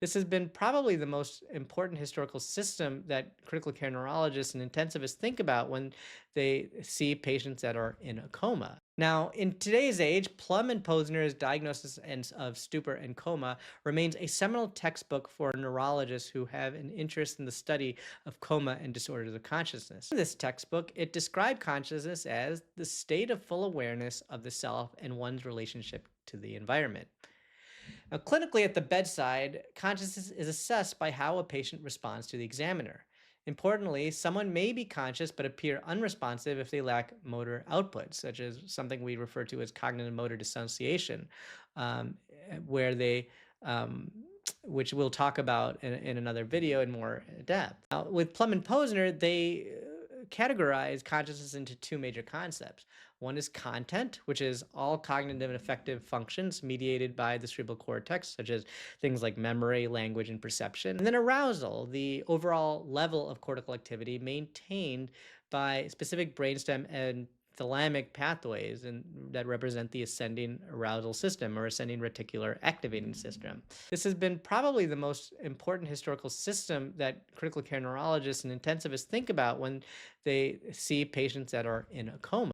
This has been probably the most important historical system that critical care neurologists and intensivists think about when they see patients that are in a coma. Now, in today's age, Plum and Posner's diagnosis of stupor and coma remains a seminal textbook for neurologists who have an interest in the study of coma and disorders of consciousness. In this textbook, it described consciousness as the state of full awareness of the self and one's relationship to the environment. Now, clinically at the bedside, consciousness is assessed by how a patient responds to the examiner. Importantly, someone may be conscious but appear unresponsive if they lack motor output, such as something we refer to as cognitive motor dissociation, where they which we'll talk about in another video in more depth. Now, with Plum and Posner, they categorize consciousness into two major concepts. One is content, which is all cognitive and affective functions mediated by the cerebral cortex, such as things like memory, language, and perception. And then arousal, the overall level of cortical activity maintained by specific brainstem and thalamic pathways and that represent the ascending arousal system or ascending reticular activating system. This has been probably the most important historical system that critical care neurologists and intensivists think about when they see patients that are in a coma.